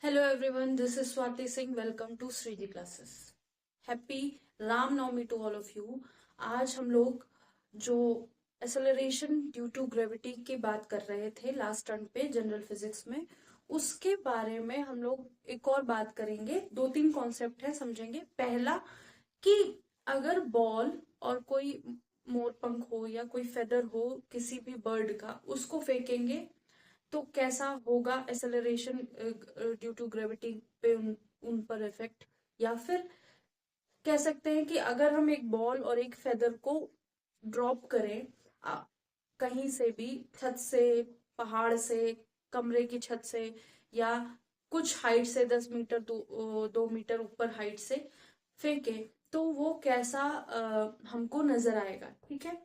Hello everyone, this is Swati Singh. Welcome to Sriji Classes. Happy Ram Navami to all of you. आज हम लोग जो acceleration due to gravity की बात कर रहे थे लास्ट टर्म पे जनरल फिजिक्स में, उसके बारे में हम लोग एक और बात करेंगे। दो तीन कॉन्सेप्ट है, समझेंगे। पहला कि अगर बॉल और कोई मोरपंख हो या कोई फेदर हो किसी भी बर्ड का, उसको फेंकेंगे तो कैसा होगा एक्सेलरेशन ड्यू टू ग्रेविटी पे उन पर इफेक्ट। या फिर कह सकते हैं कि अगर हम एक बॉल और एक फेदर को ड्रॉप करें कहीं से भी, छत से, पहाड़ से, कमरे की छत से, या कुछ हाइट से 10 मीटर 2 मीटर ऊपर हाइट से फेंके, तो वो कैसा हमको नजर आएगा। ठीक है,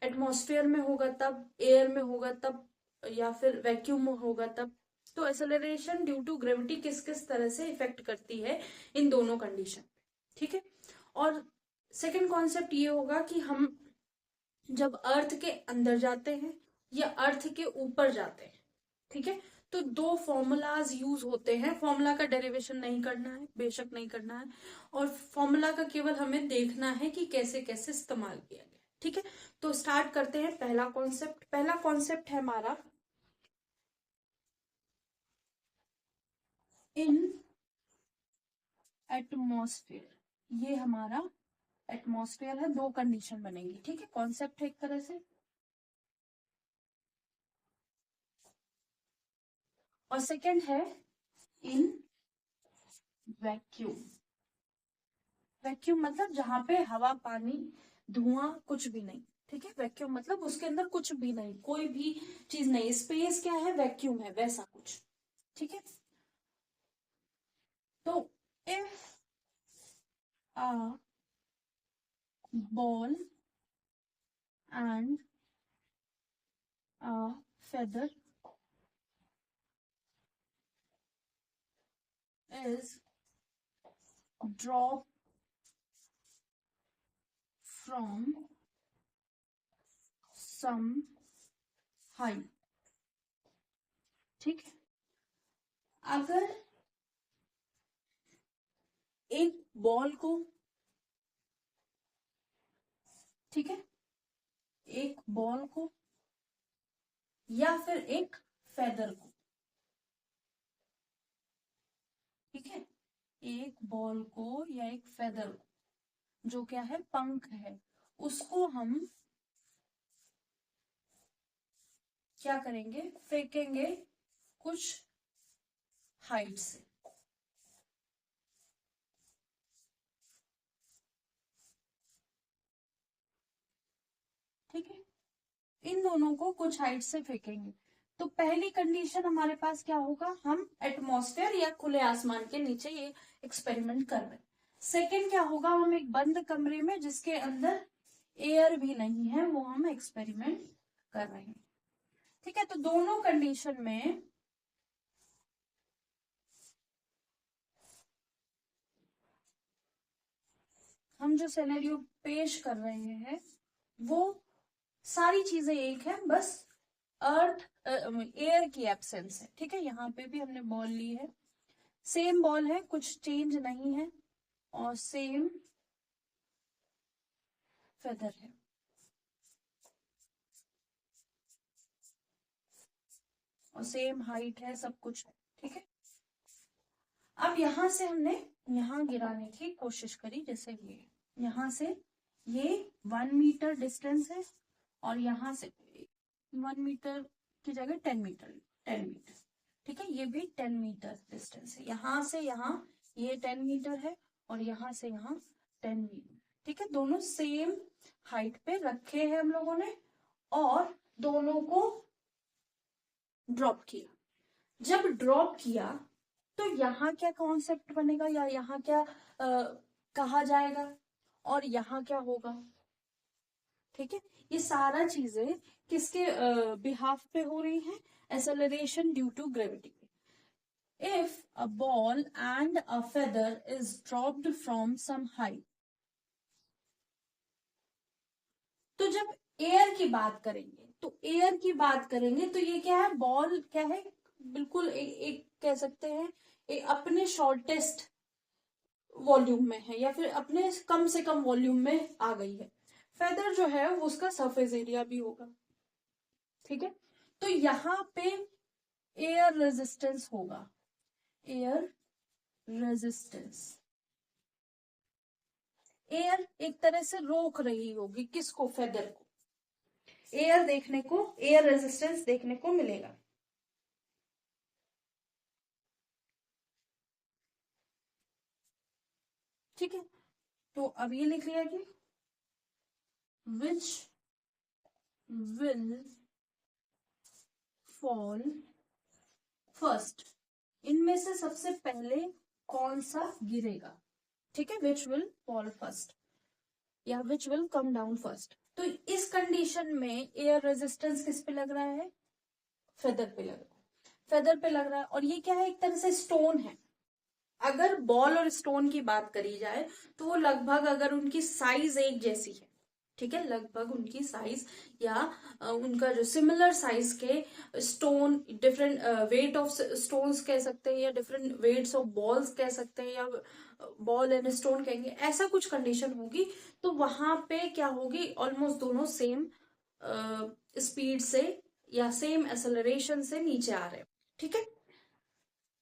एटमॉस्फेयर में होगा तब, एयर में होगा तब, या फिर वैक्यूम में होगा तब। तो एक्सेलरेशन ड्यू टू ग्रेविटी किस किस तरह से इफेक्ट करती है इन दोनों कंडीशन। ठीक है, और सेकंड कॉन्सेप्ट ये होगा कि हम जब अर्थ के अंदर जाते हैं या अर्थ के ऊपर जाते हैं, ठीक है, तो दो फॉर्मूलाज यूज होते हैं। फॉर्मूला का डेरिवेशन नहीं करना है, बेशक नहीं करना है, और फॉर्मूला का केवल हमें देखना है कि कैसे कैसे इस्तेमाल किया गया। ठीक है, तो स्टार्ट करते हैं। पहला कॉन्सेप्ट है हमारा इन एटमॉस्फेयर। ये हमारा एटमॉस्फेयर है, दो कंडीशन बनेगी। ठीक है, कॉन्सेप्ट है एक तरह से। और सेकंड है इन वैक्यूम। वैक्यूम मतलब जहां पे हवा, पानी, धुआं कुछ भी नहीं। ठीक है, वैक्यूम मतलब उसके अंदर कुछ भी नहीं, कोई भी चीज नहीं। स्पेस क्या है, वैक्यूम है, वैसा कुछ। ठीक है, तो if a ball and a feather is dropped from some height। ठीक है, अगर एक बॉल को, ठीक है, एक बॉल को या फिर एक फेदर को, ठीक है, एक बॉल को या एक फेदर को, जो क्या है, पंख है, उसको हम क्या करेंगे, फेंकेंगे कुछ हाइट से। ठीक है, इन दोनों को कुछ हाइट से फेंकेंगे। तो पहली कंडीशन हमारे पास क्या होगा, हम एटमॉस्फेयर या खुले आसमान के नीचे ये एक्सपेरिमेंट कर रहे हैं। सेकेंड क्या होगा, हम एक बंद कमरे में जिसके अंदर एयर भी नहीं है, वो हम एक्सपेरिमेंट कर रहे हैं। ठीक है, तो दोनों कंडीशन में हम जो सिनेरियो पेश कर रहे हैं वो सारी चीजें एक है, बस अर्थ एयर की एब्सेंस है। ठीक है, यहाँ पे भी हमने बॉल ली है, सेम बॉल है, कुछ चेंज नहीं है, और सेम फेदर है। और सेम हाइट है, सब कुछ है। ठीक है, अब यहां से हमने यहाँ गिराने की कोशिश करी, जैसे ये यहां से ये 1 मीटर डिस्टेंस है, और यहां से 1 मीटर की जगह 10 मीटर, 10 मीटर। ठीक है, ये भी 10 मीटर डिस्टेंस है, यहां से यहाँ ये 10 मीटर है, और यहां से यहाँ 10 मीटर। ठीक है, दोनों सेम हाइट पे रखे हैं हम लोगों ने, और दोनों को ड्रॉप किया। जब ड्रॉप किया तो यहाँ क्या कॉन्सेप्ट बनेगा, या यहाँ क्या कहा जाएगा, और यहाँ क्या होगा। ठीक है, ये सारा चीजें किसके बिहाफ पे हो रही है, acceleration due to gravity. If a ball and a feather is dropped from some height, तो जब एयर की बात करेंगे, तो ये क्या है, बॉल क्या है, बिल्कुल एक कह सकते हैं अपने शॉर्टेस्ट वॉल्यूम में है या फिर अपने कम से कम वॉल्यूम में आ गई है। फेदर जो है वो उसका सरफेस एरिया भी होगा, ठीक है। तो यहाँ पे एयर रेजिस्टेंस होगा, एयर रेजिस्टेंस। एयर एक तरह से रोक रही होगी किसको, फेदर को। एयर देखने को, एयर रेजिस्टेंस देखने को मिलेगा। ठीक है, तो अब ये लिख लिया कि विच विल फॉल फर्स्ट, इनमें से सबसे पहले कौन सा गिरेगा, ठीक है। विच विल फॉल फर्स्ट या which will come down first. तो इस कंडीशन में एयर रेजिस्टेंस किस पे लग रहा है, फेदर पे लग रहा है, फेदर पे लग रहा है। और ये क्या है, एक तरह से स्टोन है। अगर बॉल और स्टोन की बात करी जाए तो वो लगभग, अगर उनकी साइज एक जैसी है, ठीक है, लगभग उनकी साइज या उनका जो सिमिलर साइज के stone, different weight of stones कह सकते हैं या डिफरेंट वेट्स ऑफ बॉल्स कह सकते हैं या बॉल एंड स्टोन कहेंगे, ऐसा कुछ कंडीशन होगी तो वहां पे क्या होगी, ऑलमोस्ट दोनों सेम स्पीड से या सेम एक्सेलरेशन से नीचे आ रहे हैं, ठीक है।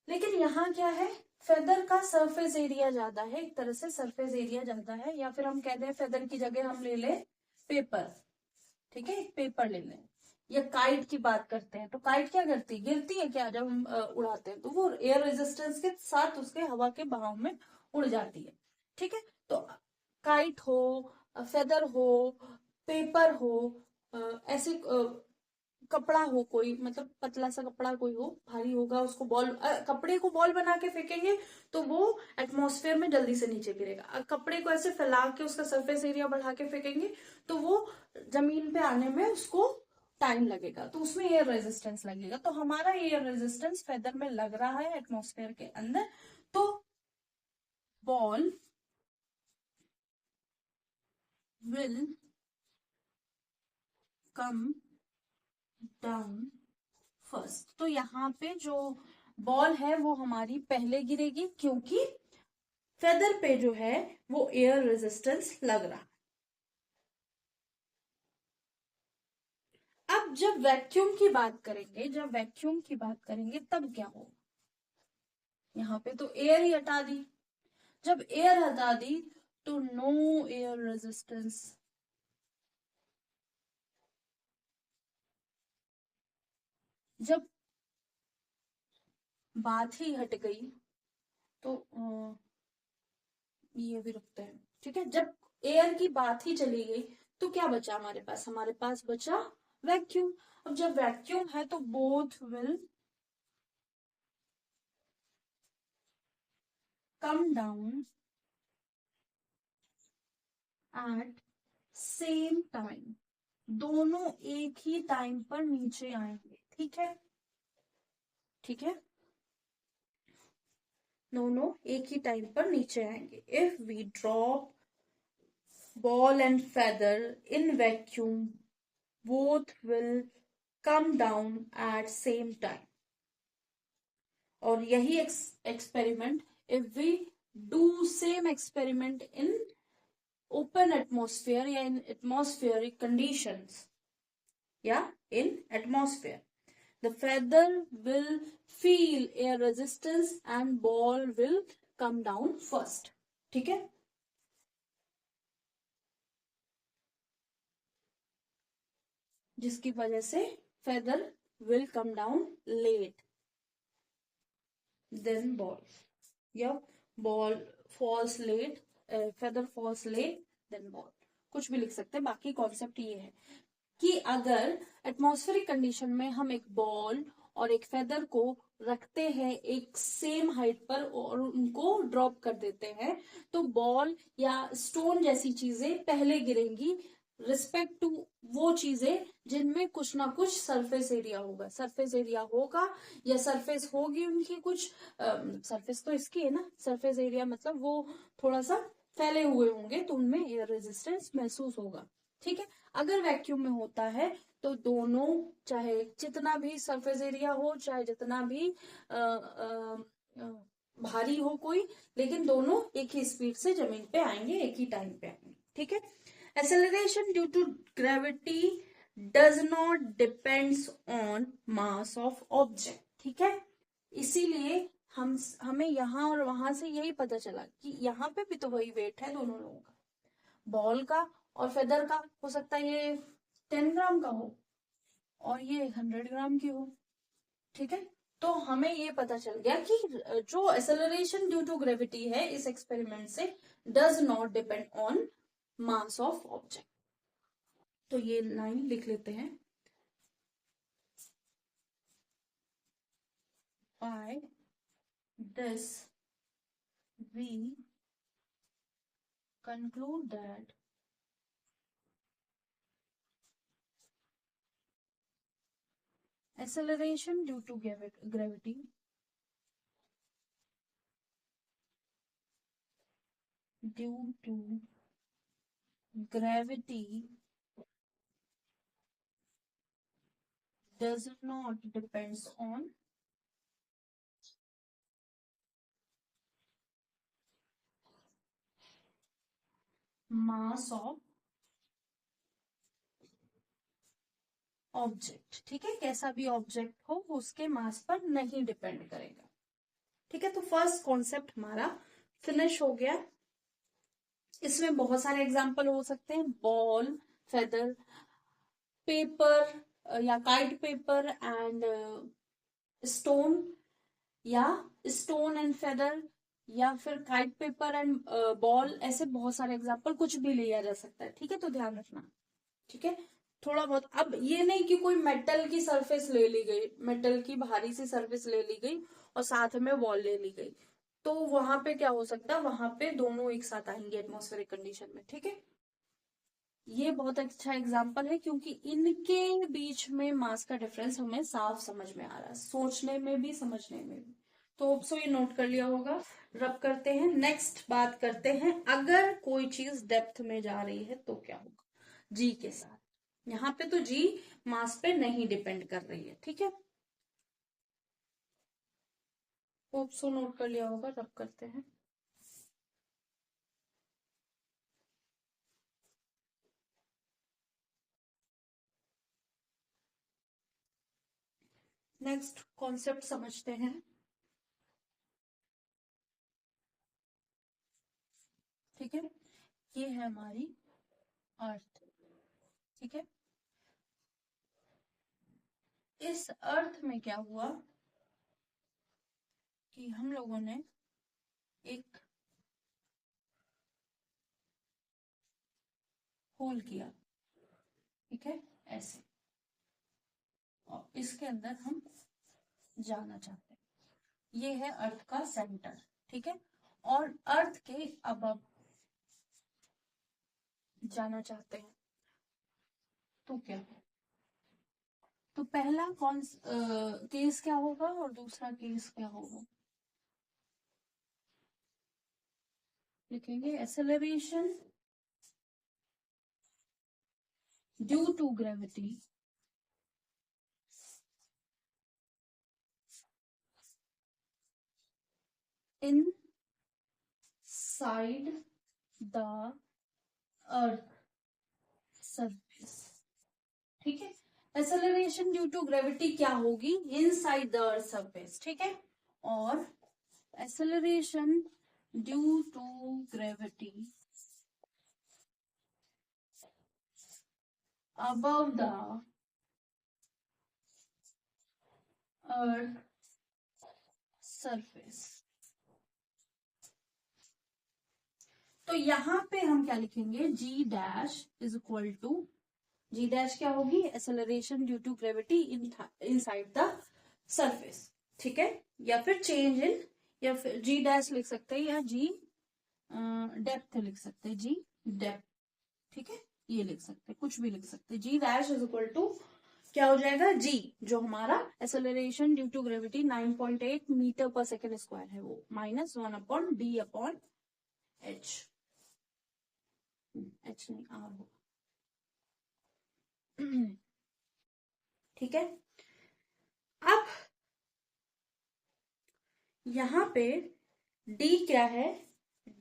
लेकिन यहाँ क्या है, फेदर का सरफेस एरिया ज्यादा है, एक तरह से सरफेस एरिया ज्यादा है, या फिर हम कहते हैं फेदर की जगह हम ले लें पेपर, ठीक है, एक पेपर ले लें। या काइट की बात करते हैं तो काइट क्या करती है, गिरती है क्या जब हम उड़ाते हैं, तो वो एयर रेजिस्टेंस के साथ उसके हवा के बहाव में उड़ जाती है, ठीक है। तो काइट हो, फेदर हो, पेपर हो, ऐसे कपड़ा हो कोई, मतलब पतला सा कपड़ा कोई हो, भारी होगा, उसको बॉल, कपड़े को बॉल बना के फेंकेंगे तो वो एटमॉस्फेयर में जल्दी से नीचे गिरेगा। कपड़े को ऐसे फैला के उसका सरफेस एरिया बढ़ा के फेंकेंगे तो वो जमीन पे आने में उसको टाइम लगेगा, तो उसमें एयर रेजिस्टेंस लगेगा। तो हमारा एयर रेजिस्टेंस फेदर में लग रहा है एटमॉस्फेयर के अंदर, तो ball will come down first. तो यहाँ पे जो बॉल है वो हमारी पहले गिरेगी, क्योंकि फेदर पे जो है वो एयर रेजिस्टेंस लग रहा। अब जब वैक्यूम की बात करेंगे, जब वैक्यूम की बात करेंगे तब क्या होगा, यहाँ पे तो एयर ही हटा दी। जब एयर हटा दी तो नो एयर रेजिस्टेंस, जब बात ही हट गई तो ये भी रखते हैं, ठीक है। जब एयर की बात ही चली गई तो क्या बचा हमारे पास, हमारे पास बचा वैक्यूम। अब जब वैक्यूम है तो both will come down at same time, दोनों एक ही टाइम पर नीचे आएंगे, ठीक है, ठीक है, दोनों एक ही टाइम पर नीचे आएंगे। If we drop ball and feather in vacuum, both will come down at same time. और यही experiment, if we do same experiment in open atmosphere या in atmospheric conditions, या in atmosphere, the feather will feel air resistance and ball will come down first, ठीक है। जिसकी वजह से feather will come down late then ball, या ball falls late, feather falls late then ball, कुछ भी लिख सकते हैं। बाकी कॉन्सेप्ट ये है कि अगर एटमॉस्फेरिक कंडीशन में हम एक बॉल और एक फेदर को रखते हैं एक सेम हाइट पर और उनको ड्रॉप कर देते हैं तो बॉल या स्टोन जैसी चीजें पहले गिरेंगी रिस्पेक्ट टू वो चीजें जिनमें कुछ ना कुछ सरफेस एरिया होगा, सरफेस एरिया होगा या सरफेस होगी उनकी कुछ, सरफेस तो इसकी है ना, सरफेस एरिया मतलब वो थोड़ा सा फैले हुए होंगे तो उनमें एयर रेजिस्टेंस महसूस होगा, ठीक है। अगर वैक्यूम में होता है तो दोनों, चाहे जितना भी सरफेस एरिया हो, चाहे जितना भी भारी हो कोई, लेकिन दोनों एक ही स्पीड से जमीन पे आएंगे, एक ही टाइम पे आएंगे, ठीक है। Acceleration due to gravity does not depends on mass of object, ठीक है। इसीलिए हमें यहाँ और वहां से यही पता चला कि यहाँ पे भी तो वही वेट है दोनों लोगों का, बॉल का और फेदर का। हो सकता है ये 10 ग्राम का हो और ये 100 ग्राम की हो, ठीक है। तो हमें ये पता चल गया कि जो एक्सेलरेशन ड्यू टू ग्रेविटी है इस एक्सपेरिमेंट से does not depend on mass of object. तो ये लाइन लिख लेते हैं, by this we conclude that acceleration due to gravity due to gravity does not depends on mass of object, ठीक है। कैसा भी ऑब्जेक्ट हो उसके मास पर नहीं डिपेंड करेगा, ठीक है। तो फर्स्ट कॉन्सेप्ट हमारा फिनिश हो गया। इसमें बहुत सारे एग्जांपल हो सकते हैं, बॉल, फेदर, पेपर या काइट पेपर एंड स्टोन, या स्टोन एंड फेदर, या फिर काइट पेपर एंड बॉल, ऐसे बहुत सारे एग्जांपल कुछ भी लिया जा सकता है, ठीक है। तो ध्यान रखना, ठीक है। थोड़ा बहुत, अब ये नहीं कि कोई मेटल की सरफेस ले ली गई, मेटल की भारी सी सरफेस ले ली गई और साथ में वॉल ले ली गई, तो वहां पे क्या हो सकता है, वहां पे दोनों एक साथ आएंगे एटमॉस्फेरिक कंडीशन में, ठीक है। ये बहुत अच्छा एग्जाम्पल है क्योंकि इनके बीच में मास का डिफरेंस हमें साफ समझ में आ रहा है, सोचने में भी समझने में भी। तो सो ये नोट कर लिया होगा। रब करते हैं, नेक्स्ट बात करते हैं, अगर कोई चीज डेप्थ में जा रही है तो क्या होगा जी के साथ। यहाँ पे तो जी मास पे नहीं डिपेंड कर रही है, ठीक है। होप सो नोट कर लिया होगा। रब करते हैं। नेक्स्ट कॉन्सेप्ट समझते हैं, ठीक है। ये है हमारी अर्थ, ठीक है। इस अर्थ में क्या हुआ कि हम लोगों ने एक होल किया, ठीक है, ऐसे, और इसके अंदर हम जाना चाहते हैं। ये है अर्थ का सेंटर, ठीक है। और अर्थ के अब जाना चाहते हैं तो क्या है, तो पहला कौन केस क्या होगा और दूसरा केस क्या होगा, लिखेंगे acceleration due to gravity inside the earth surface, ठीक है। एक्सेलरेशन ड्यू टू ग्रेविटी क्या होगी, इनसाइड द अर्थ सरफेस, ठीक है। और acceleration due to gravity above the earth surface। तो यहाँ पे हम क्या लिखेंगे, G dash is equal to, G dash क्या होगी, acceleration due to gravity inside the surface, ठीक है। या फिर चेंज इन, या फिर जी डैश लिख सकते हैं, या जी डेप्थ लिख सकते हैं, जी डेप्थ, ठीक है। ये लिख सकते हैं, कुछ भी लिख सकते हैं। G dash is equal to क्या हो जाएगा, जी जो हमारा acceleration due to gravity 9.8 metre पर सेकेंड स्क्वायर है, वो -1/d/h, एच नहीं आर हो, ठीक है। अब यहाँ पे डी क्या है?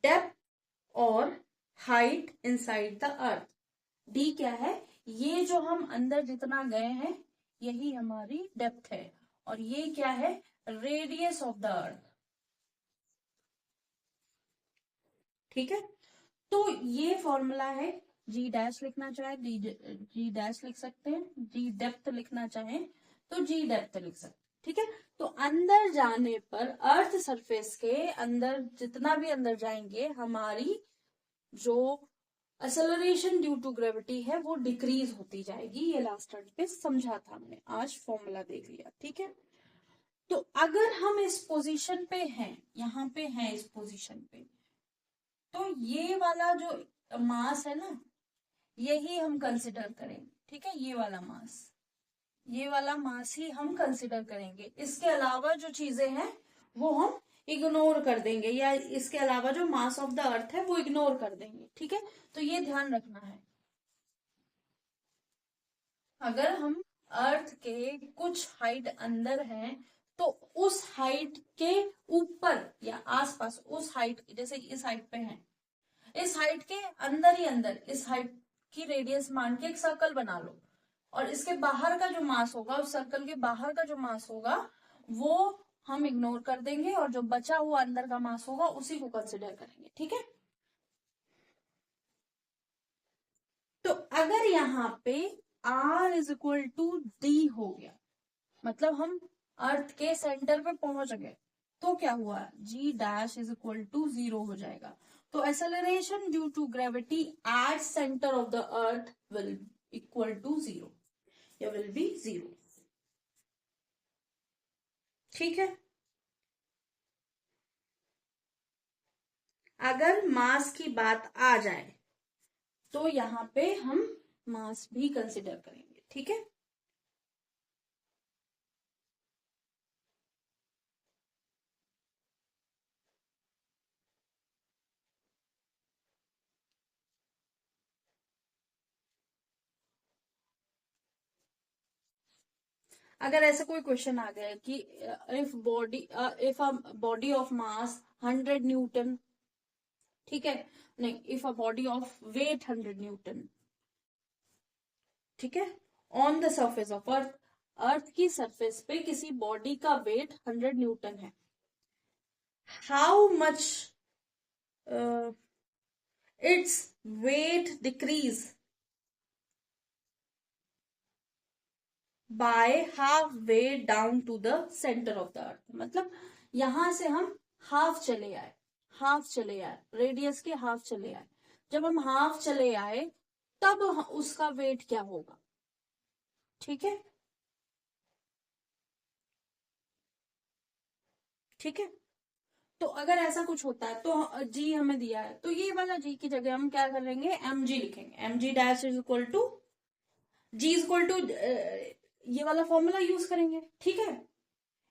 डेप्थ और height inside the earth. D क्या है? ये जो हम अंदर जितना गए हैं यही हमारी डेप्थ है, और ये क्या है? रेडियस ऑफ द अर्थ। ठीक है, तो ये फॉर्मूला है। जी डैश लिखना चाहे जी डैश लिख सकते हैं, जी डेप्थ लिखना चाहे तो जी डेप्थ लिख सकते हैं। ठीक है, तो अंदर जाने पर अर्थ सरफेस के अंदर जितना भी अंदर जाएंगे हमारी जो एक्सेलरेशन ड्यू टू ग्रेविटी है वो डिक्रीज होती जाएगी। ये लास्ट टर्म पे समझा था हमने, आज फॉर्मूला देख लिया। ठीक है, तो अगर हम इस पोजीशन पे हैं, यहाँ पे हैं इस पोजीशन पे, तो ये वाला जो मास है ना यही हम कंसिडर करेंगे। ठीक है, ये वाला मास, ये वाला मास ही हम कंसिडर करेंगे। इसके अलावा जो चीजें हैं वो हम इग्नोर कर देंगे, या इसके अलावा जो मास ऑफ द अर्थ है वो इग्नोर कर देंगे। ठीक है, तो ये ध्यान रखना है। अगर हम अर्थ के कुछ हाइट अंदर हैं तो उस हाइट के ऊपर या आसपास, उस हाइट, जैसे इस हाइट पे हैं, इस हाइट के अंदर ही अंदर इस हाइट की रेडियस मान के एक सर्कल बना लो, और इसके बाहर का जो मास होगा, उस सर्कल के बाहर का जो मास होगा वो हम इग्नोर कर देंगे, और जो बचा हुआ अंदर का मास होगा उसी को कंसिडर करेंगे। ठीक है, तो अगर यहाँ पे R is equal to D हो गया, मतलब हम अर्थ के सेंटर पे पहुंच गए, तो क्या हुआ? G dash is equal to 0 हो जाएगा। तो acceleration due to gravity at centre of the earth will equal to 0, या विल बी 0। ठीक है, अगर मास की बात आ जाए तो यहाँ पे हम मास भी कंसिडर करेंगे। ठीक है, अगर ऐसा कोई क्वेश्चन आ गया कि if a body of mass 100 newton, ठीक है, नहीं, if a body of weight 100 newton, ठीक है, on the surface of earth, earth की सरफेस पे किसी बॉडी का वेट 100 न्यूटन है, how much its weight decrease by half way down to the centre of the earth. मतलब यहां से हम हाफ चले आए, हाफ चले आए, रेडियस के हाफ चले आए। जब हम हाफ चले आए तब उसका वेट क्या होगा? ठीक है, ठीक है, तो अगर ऐसा कुछ होता है तो जी हमें दिया है, तो ये वाला जी की जगह हम क्या करेंगे? एम जी लिखेंगे। M g dash is equal to g is equal to, ये वाला फॉर्मूला यूज करेंगे। ठीक है,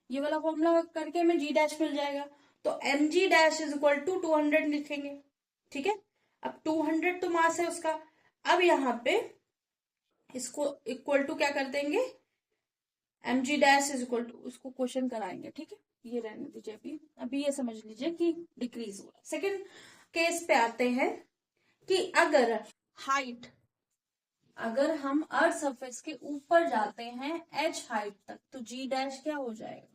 ये वाला फॉर्मूला करके हमें जी डैश मिल जाएगा, तो m g dash is equal to 200 लिखेंगे। ठीक है, अब 200 तो मास है उसका। अब यहाँ पे इसको इक्वल टू क्या कर देंगे? M g dash is equal to, उसको क्वेश्चन कराएंगे। ठीक है, ये रहने दीजिए, अभी अभी ये समझ लीजिए कि डिक्रीज हुआ। सेकेंड केस पे आते हैं कि अगर हाइट, अगर हम अर्थ सरफेस के ऊपर जाते हैं एच हाइट तक, तो जी डैश क्या हो जाएगा?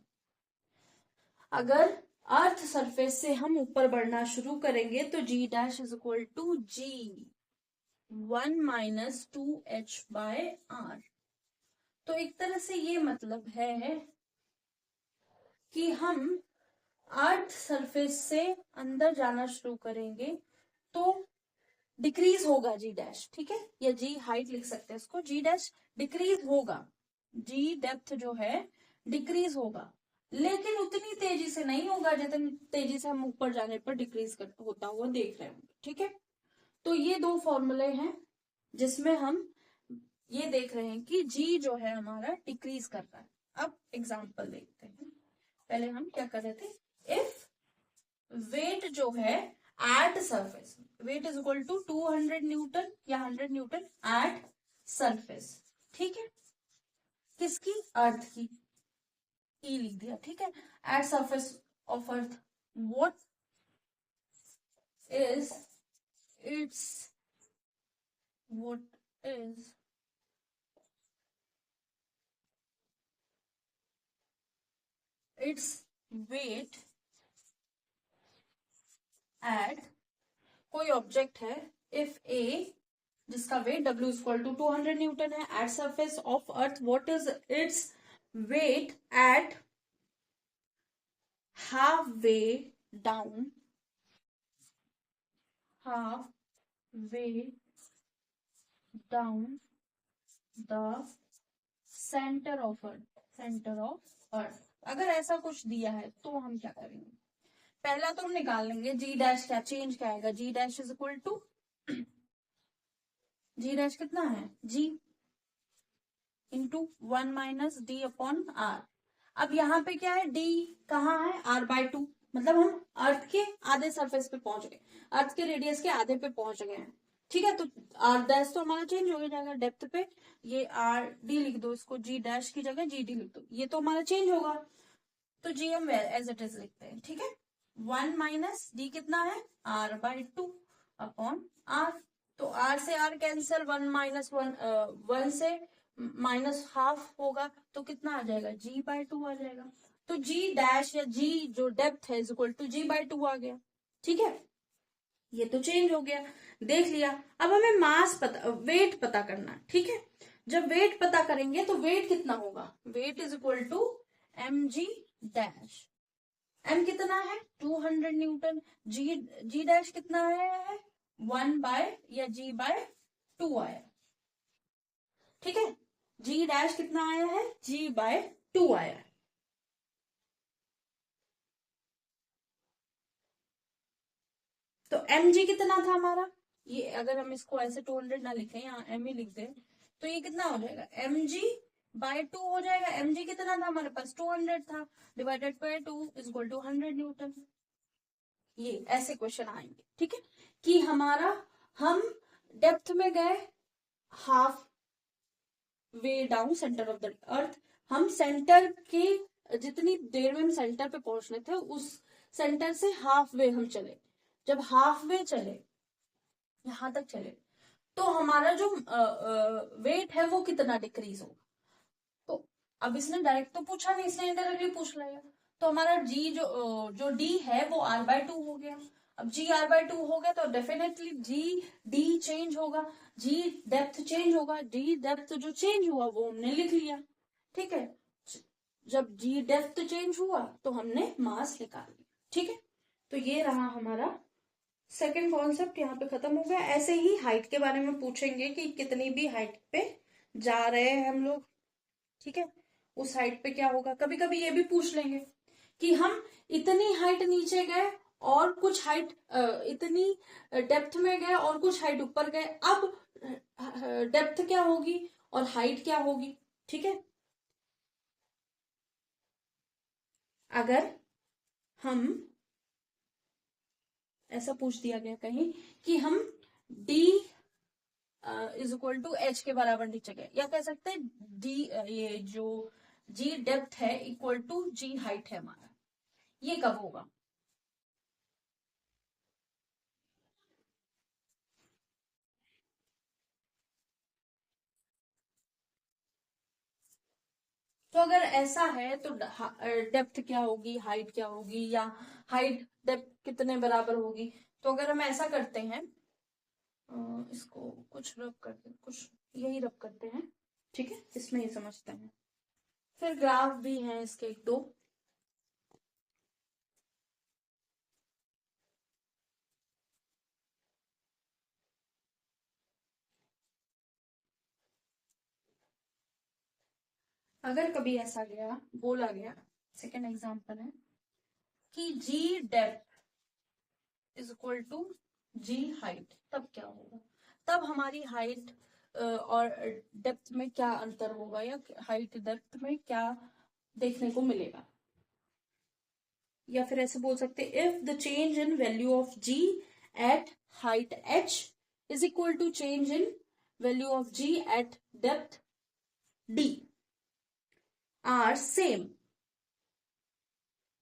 अगर अर्थ सरफेस से हम ऊपर बढ़ना शुरू करेंगे तो G dash is equal to ji 1 minus 2h/r। तो एक तरह से ये मतलब है कि हम अर्थ सरफेस से अंदर जाना शुरू करेंगे तो डिक्रीज होगा जी डैश। ठीक है, या जी हाइट लिख सकते हैं इसको, जी डैश डिक्रीज होगा, जी डेप्थ जो है डिक्रीज होगा, लेकिन उतनी तेजी से नहीं होगा जितनी तेजी से हम ऊपर जाने पर डिक्रीज होता हुआ देख रहे होंगे। ठीक है, तो ये दो फॉर्मूले हैं जिसमें हम ये देख रहे हैं कि जी जो है हमारा डिक्रीज कर रहा है। अब एग्जांपल देखते हैं। पहले हम क्या कर रहे थे? इफ वेट जो है at surface, weight is equal to 200 newton या 100 न्यूटन एट सरफेस। ठीक है, किसकी? अर्थ की, ई लिख दिया। ठीक है, at surface of earth, what is its what is its weight at कोई ऑब्जेक्ट है इफ ए जिसका weight W equal to 200 newton है at surface of earth what is its weight at half way down the centre of earth. अगर ऐसा कुछ दिया है तो हम क्या करेंगे, पहला तो हम निकाल लेंगे जी डैश क्या चेंज क्या आएगा, G dash is equal to G dash कितना है G into 1 minus D upon R. अब यहाँ पे क्या है डी कहाँ है r/2, मतलब हम अर्थ के आधे सरफेस पे पहुंच गए, अर्थ के रेडियस के आधे पे पहुंच गए हैं। ठीक है, तो आर डैश तो हमारा चेंज हो जाएगा डेप्थ पे, ये आर डी लिख दो, इसको जी डैश की जगह जी डी लिख दो, ये तो हमारा चेंज होगा, तो जी हम एज इट इज लिखते हैं। ठीक है, 1 माइनस डी कितना है r/2 अपॉन आर, तो आर से आर कैंसिल, 1 माइनस 1 से माइनस हाफ होगा तो कितना आ जाएगा g/2 आ जाएगा, तो g डैश या g जो डेप्थ है इज इक्वल टू g/2 आ गया। ठीक है, ये तो चेंज हो गया, देख लिया। अब हमें मास वेट पता करना। ठीक है, जब वेट पता करेंगे तो वेट कितना होगा, weight is equal to mg dash, m कितना है 200 न्यूटन, जी डैश कितना है 1/g/2 आया। ठीक है, जी डैश कितना आया है g/2 आया है। तो mg कितना था हमारा, ये अगर हम इसको ऐसे 200 ना लिखें, यहाँ m ही लिख दें, तो ये कितना हो जाएगा mg/2 हो जाएगा। mg कितना था हमारे पास 200 था, divided by 2 is equal to 100 newton. ये ऐसे क्वेश्चन आएंगे। ठीक है, कि हमारा हम डेप्थ में गए half way down centre of the अर्थ, हम सेंटर के जितनी देर में हम सेंटर पे पहुंचने थे उस सेंटर से हाफ वे हम चले, जब हाफ वे चले यहां तक चले तो हमारा जो वेट है वो कितना डिक्रीज होगा। तो अब इसने डायरेक्ट तो पूछा नहीं, इसने इनडायरेक्टली पूछ लिया, तो हमारा जी जो डी है वो r/2 हो गया। अब जी r/2 हो गया तो डेफिनेटली जी डी चेंज होगा, जी डेप्थ चेंज होगा, जी डेप्थ जो चेंज हुआ वो हमने लिख लिया। ठीक है, जब जी डेप्थ चेंज हुआ तो हमने मास निकाल लिया। ठीक है, तो ये रहा हमारा सेकंड कॉन्सेप्ट, यहाँ पे खत्म हो गया। ऐसे ही हाइट के बारे में पूछेंगे कि कितनी भी हाइट पे जा रहे हैं हम लोग। ठीक है, उस हाइट पे क्या होगा, कभी कभी ये भी पूछ लेंगे कि हम इतनी हाइट नीचे गए और कुछ हाइट इतनी डेप्थ में गए और कुछ हाइट ऊपर गए, अब डेप्थ क्या होगी और हाइट क्या होगी। ठीक है, अगर हम ऐसा पूछ दिया गया कहीं कि हम d is equal to H के बराबर नीचे गए, या कह सकते हैं डी ये जो जी डेप्थ है इक्वल टू जी हाइट है हमारा, ये कब होगा। तो अगर ऐसा है तो डेप्थ क्या होगी, हाइट क्या होगी, या हाइट डेप्थ कितने बराबर होगी। तो अगर हम ऐसा करते हैं, इसको कुछ रब करते हैं, कुछ यही रब करते हैं। ठीक है, इसमें ही समझते हैं, फिर ग्राफ भी हैं इसके एक दो। अगर कभी ऐसा गया बोला गया, सेकेंड एग्जांपल है कि G depth is equal to G height, तब क्या होगा, तब हमारी हाइट और डेप्थ में क्या अंतर होगा, या हाइट डेप्थ में क्या देखने को मिलेगा। या फिर ऐसे बोल सकते if the change in value of g at height h is equal to change in value of g at depth d are same.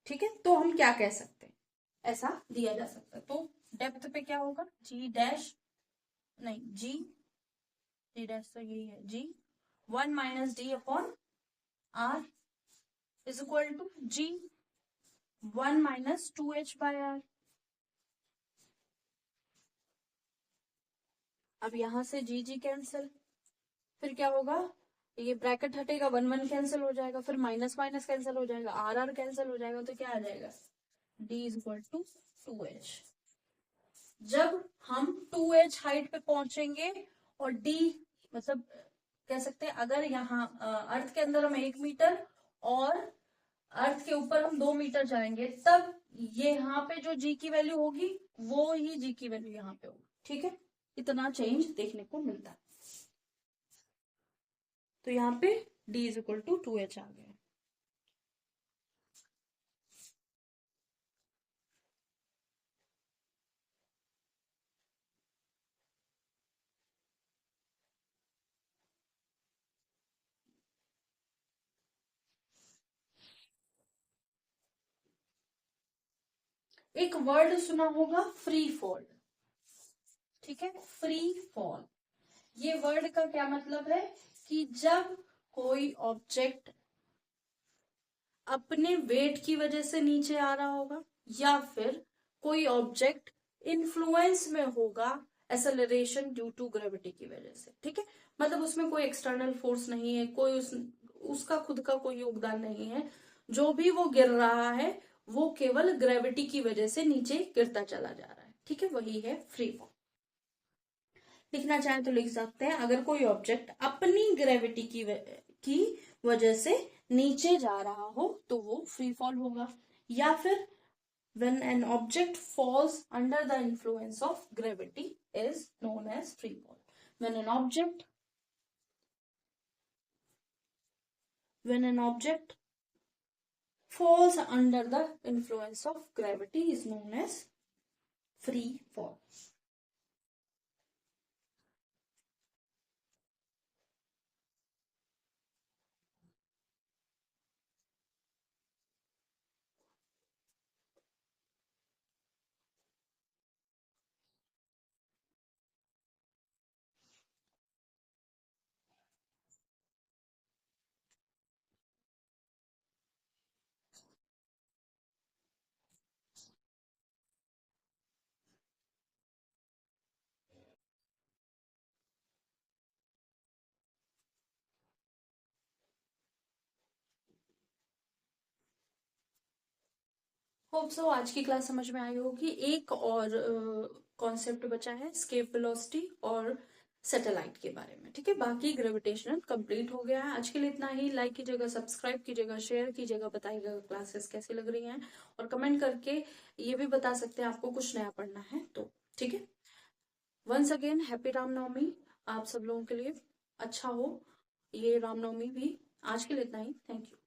ठीक है, तो हम क्या कह सकते हैं, ऐसा दिया जा सकता है। तो डेप्थ पे क्या होगा, जी डैश, नहीं जी डैश तो यही है, g 1 minus D upon R is equal to ji 1 minus 2h by R. अब यहां से जी जी कैंसिल, फिर क्या होगा, ये ब्रैकेट हटेगा, 1 1 कैंसिल हो जाएगा, फिर माइनस माइनस कैंसिल हो जाएगा, आर आर कैंसिल हो जाएगा, तो क्या आ जाएगा, D is equal to 2h। जब हम 2h हाइट पे पहुंचेंगे और डी, मतलब कह सकते हैं अगर यहाँ अर्थ के अंदर हम 1 मीटर और अर्थ के ऊपर हम 2 मीटर जाएंगे, तब ये यहाँ पे जो जी की वैल्यू होगी वो ही जी की वैल्यू यहाँ पे होगी। ठीक है, इतना चेंज देखने को मिलता है। तो यहाँ पे d is equal to 2h आ गया। एक वर्ड सुना होगा, फ्री फॉल। ठीक है, फ्री फॉल, ये वर्ड का क्या मतलब है कि जब कोई ऑब्जेक्ट अपने वेट की वजह से नीचे आ रहा होगा, या फिर कोई ऑब्जेक्ट इन्फ्लुएंस में होगा एक्सेलरेशन ड्यू टू ग्रेविटी की वजह से। ठीक है, मतलब उसमें कोई एक्सटर्नल फोर्स नहीं है, कोई उसका खुद का कोई योगदान नहीं है, जो भी वो गिर रहा है वो केवल ग्रेविटी की वजह से नीचे गिरता चला जा रहा है। ठीक है, वही है फ्री फॉल। लिखना चाहें तो लिख सकते हैं, अगर कोई ऑब्जेक्ट अपनी ग्रेविटी की वजह से नीचे जा रहा हो तो वो फ्री फॉल होगा। या फिर when an object falls under the influence of gravity is known as free fall. when an object when an object falls under the influence of gravity is known as free fall. Hope so आज की class समझ में आई होगी। एक और concept बचा है, escape velocity और सैटेलाइट के बारे में। ठीक है, बाकी ग्रेविटेशनल कंप्लीट हो गया है। आज के लिए इतना ही। लाइक कीजिएगा, सब्सक्राइब कीजिएगा, शेयर कीजिएगा, बताइएगा क्लासेस कैसी लग रही हैं, और कमेंट करके ये भी बता सकते हैं आपको कुछ नया पढ़ना है तो। ठीक है, वंस अगेन हैप्पी रामनवमी आप सब लोगों के लिए। अच्छा हो ये रामनवमी भी। आज के लिए इतना ही, थैंक यू।